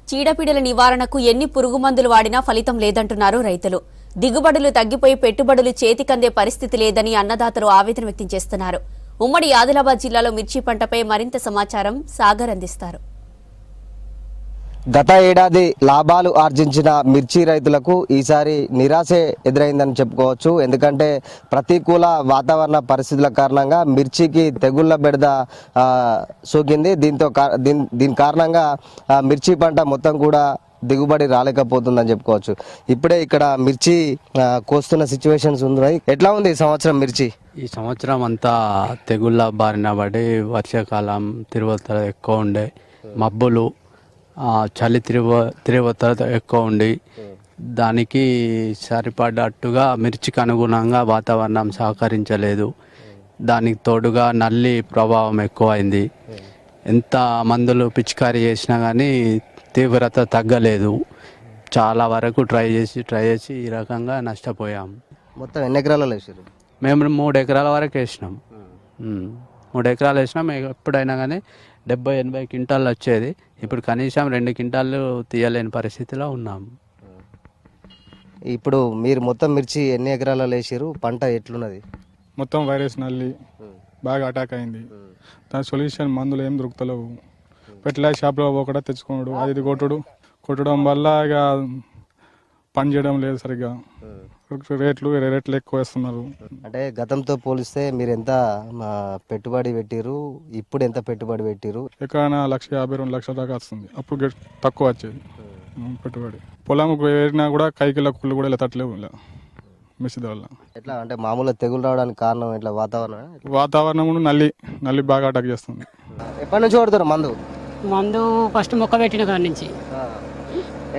చీడపీడల నివారణకు ఎన్ని పురుగుమందులు వాడినా ఫలితం లేదంటున్నారు రైతులు. దిగుబడులు తగ్గిపోయి పెట్టుబడులు చేతికందే పరిస్థితి లేదని అన్నదాతలు ఆవేదన వ్యక్తం చేస్తున్నారు. ఉమ్మడి ఆదిలాబాద్ జిల్లాలో మిర్చి పంటపై మరింత సమాచారం సాగర్ అందిస్తారు. గత ఏడాది లాభాలు ఆర్జించిన మిర్చి రైతులకు ఈసారి నిరాశే ఎదురైందని చెప్పుకోవచ్చు. ఎందుకంటే ప్రతికూల వాతావరణ పరిస్థితుల కారణంగా మిర్చికి తెగుళ్ల బెడద సోకింది. దీని కారణంగా మిర్చి పంట మొత్తం కూడా దిగుబడి రాలేకపోతుందని చెప్పుకోవచ్చు. ఇప్పుడే ఇక్కడ మిర్చి కోస్తున్న సిచ్యువేషన్స్ ఉన్నాయి. ఎట్లా ఉంది ఈ సంవత్సరం మిర్చి? ఈ సంవత్సరం అంతా తెగుళ్ళ బారిన పడి వర్షాకాలం తీవ్రత ఎక్కువ ఉండే, మబ్బులు చలి తీవ్రత ఎక్కువ ఉండి దానికి సరిపడ్డట్టుగా మిర్చికి అనుగుణంగా వాతావరణం సహకరించలేదు. దానికి తోడుగా నల్లి ప్రభావం ఎక్కువైంది. ఎంత మందులు పిచికారీ చేసినా కానీ తీవ్రత తగ్గలేదు. చాలా వరకు ట్రై చేసి ఈ రకంగా నష్టపోయాం. మొత్తం ఎన్ని ఎకరాలలో వేసారు? మేము 3 ఎకరాల వరకు వేసినాం. 3 ఎకరాలు వేసినాం. ఎప్పుడైనా కానీ 70-80 క్వింటాలు వచ్చేది. ఇప్పుడు కనీసం 2 క్వింటాలు తీయలేని పరిస్థితిలో ఉన్నాం. ఇప్పుడు మీరు మొత్తం మిర్చి ఎన్ని ఎకరాలలో వేసారు? పంట ఎట్లున్నది? మొత్తం వైరస్ నల్లి బాగా అటాక్ అయింది. దాని సొల్యూషన్ మందులు ఏం దొరుకుతలేవు. ఫెర్టిలైజర్ షాప్లో కూడా తెచ్చుకోడు, అది కొట్టడం వల్ల ఇక పని చేయడం లేదు సరిగ్గా. రేట్లు ఎక్కువ వేస్తున్నారు. అంటే గతంతో పోలిస్తే మీరు ఎంత పెట్టుబడి పెట్టిరు, ఇప్పుడు ఎంత పెట్టుబడి పెట్టిరు? ఎక్కడైనా 1,50,000-2 లక్షల దాకా వస్తుంది. అప్పుడు తక్కువ వచ్చేది పెట్టుబడి. పొలం వేరినా కూడా కైకిల కుళ్ళు కూడా ఇలా తట్టలేవు ఇలా మిషన్ వల్ల. ఎట్లా అంటే మామూలుగా తెగులు రావడానికి కారణం ఎట్లా? వాతావరణం నల్లి బాగా అటాక్ చేస్తుంది. ఎప్పటి నుంచి కొడతారు మందు? ఫస్ట్ మొక్క పెట్టిన కాడి నుంచి.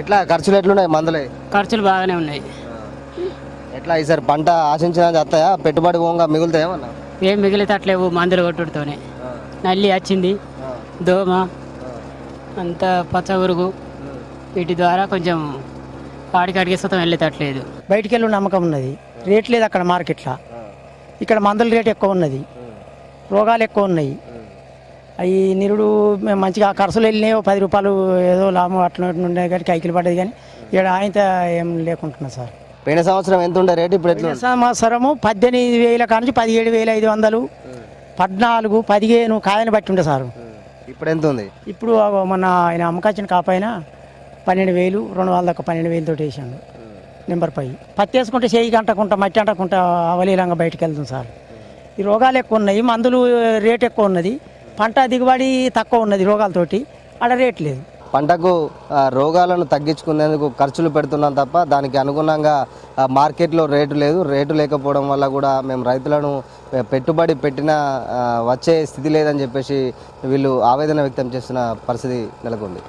ఎట్లా ఖర్చులు ఎట్లున్నాయి? మందులే ఖర్చులు బాగానే ఉన్నాయి. ఎట్లా ఈసారి పంట ఆశించిన వస్తాయా? పెట్టుబడి పోగా మిగులుతాయేమన్నా? ఏం మిగిలితట్లేవు మందులు కొట్టుడుతోనే. నల్లి వచ్చింది, దోమ, అంత పచ్చగురుగు, వీటి ద్వారా కొంచెం కాడికి సొంతం వెళ్ళేటట్లేదు. బయటికి వెళ్ళి నమ్మకం ఉన్నది. రేట్ లేదు అక్కడ మార్కెట్లో. ఇక్కడ మందుల రేట్ ఎక్కువ ఉన్నది, రోగాలు ఎక్కువ ఉన్నాయి. అవి నిరుడు మంచిగా ఖర్చులు వెళ్ళినాయి. 10 రూపాయలు ఏదో లాభం అట్లా ఉండే కానీ కైకిలు పడ్డది. కానీ ఇక్కడ ఆయనత ఏం లేకుంటున్నా సార్. పోయిన సంవత్సరం ఎంత ఉండే రేటు? ఇప్పుడు ఎట్లా? సంవత్సరము 18,000 కానుంచి 17,500, 14, 15 కాయని బట్టి ఉండే సార్. ఇప్పుడు ఎంత ఉంది? ఇప్పుడు మన ఆయన అమ్మకాచిన కాపైన 12,000-200 దాకా 12,000 తోటి వేసాను నెంబర్ పై. పత్తి వేసుకుంటే చేయి అంటకుంటా మట్టి అంటకుంటా అవలీలంగా బయటకు వెళ్తుంది సార్. ఈ రోగాలు ఎక్కువ ఉన్నాయి, మందులు రేట్ ఎక్కువ ఉన్నది, పంట దిగుబడి తక్కువ ఉన్నది రోగాలతోటి. ఆడ రేట్ లేదు. పంటకు రోగాలను తగ్గించుకునేందుకు ఖర్చులు పెడుతున్నాం తప్ప దానికి అనుగుణంగా మార్కెట్లో రేటు లేదు. రేటు లేకపోవడం వల్ల కూడా మేము రైతులను పెట్టుబడి పెట్టిన వచ్చే స్థితి లేదని చెప్పేసి వీళ్ళు ఆవేదన వ్యక్తం చేస్తున్న పరిస్థితి నెలకొంది.